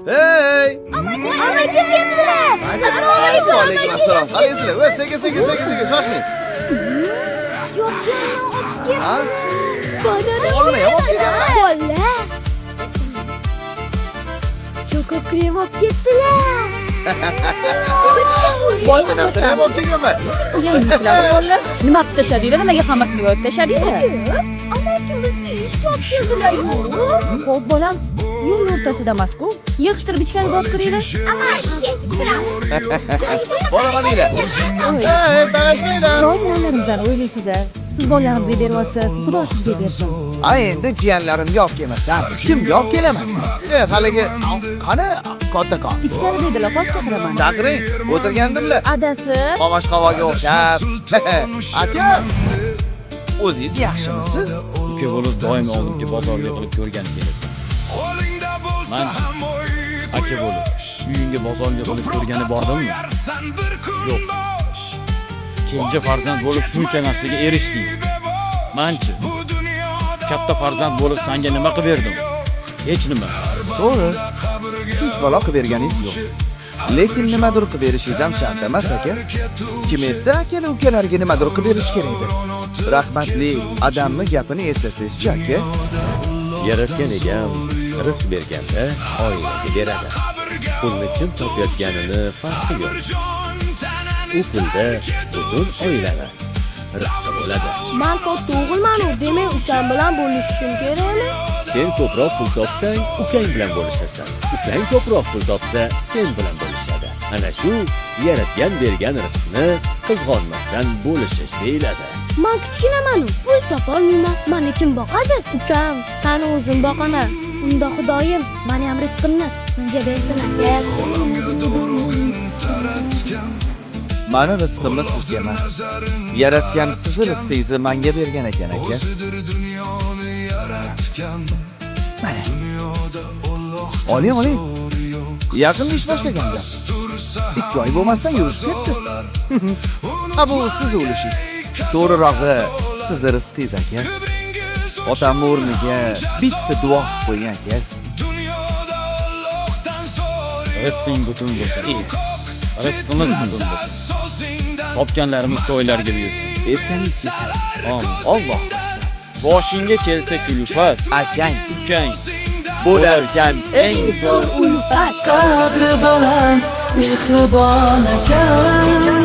Hey! Ama kim keldilar? Assalomu alaykum. Alaykum assalom. Qalaysizlar? Voy, sekin, shoshmang. Yo'q, Ha? banana. Olmay, olib kelganman. Bola. Cho'ko krem olib ketdilar. Boshqa narsa ham olib kelganman. Yangizlar bolalar. Nima qilib tashladinglar? Nimaga hammasini yo'q tashladinglar? Ama kim bizga ish olib keldilar? Xo'p, bolam, yo'l o'rtasida emas-ku. Yig'ishtirib ichkari borib kiringlar. Ama Bola qaniylar? Hey, talashmanglar. Ro'yinlarimizdan o'ylaysizlar. Siz bolalarimizga beryapsiz, Xudo sizga bersin. Ha, endi jiyanlarimga olib kelmasam, kimga olib kelaman? Haligi qani kattakon. Ichkari dedilar, hozir chaqiraman. Chaqiring, o'tirgandimlar. Adasi, Qomash qavoga o'xshab. Aka, o'zingiz yaxshimisiz? Uka bo'lib doim oldimga bozorga qilib ko'rgan kelasan. Men aka bo'lib uyingga bozorga qilib ko'rgani bordimmi? Yo'q. Kenja farzand bo'lib shuncha narsaga erishding. Menchi katta farzand bo'lib senga nima qilib berdim? Hech nima. To'g'ri. Hech balo qilib berganingiz yo'q. Lekin nimadir qilib berishingiz ham shart emas, aka. Kim edi akali ukalarga nimadir qilib berish kerak edi. Rahmatli adamning gapini eslasangiz-chi, aka. Yaratgan egam rizq berganda oilaga beradi. Pulni kim topayotganini farqi yo'q. U pulda butun oilani rizqi bo'ladi. men katta o'g'ilman-ku, demak ukam bilan bo'lishishim kerakmi? Sen ko'proq pul topsang, ukang bilan bo'lishasan. Ukang ko'proq pul topsa, sen bilan bo'lishadi. Ana shu yaratgan bergan rizqni qizg'onmasdan bo'lishish deyiladi. Men kichkinaman-ku, pul topolmayman. Meni kim boqadi? Ukam, seni o'zim boqaman. Unda Xudoyim meni ham rizqimni senga bersin. Mani rizqimni sizga emas. Yaratgan sizni rizqingizni menga bergan ekan, aka. Mana. Oling. Yaqin ish boshlaganda. 2 oy bo'lmasdan yurishib ketdi. Ha, bu siz o'lishingiz. To'g'rirog'i, sizni rizqingiz, aka. Otamning o'rniga bitta duo qilib qo'ying, aka. Rizqing butun bo'lsin. Rizqimiz butun bo'lsin. Topganlarimiz to'ylarga buyursin. Ertangizga Amin. Alloh. Boshingga kelsa kulfat, akang ukang bo'larkan eng ulfat qadri baland, mehribon akam.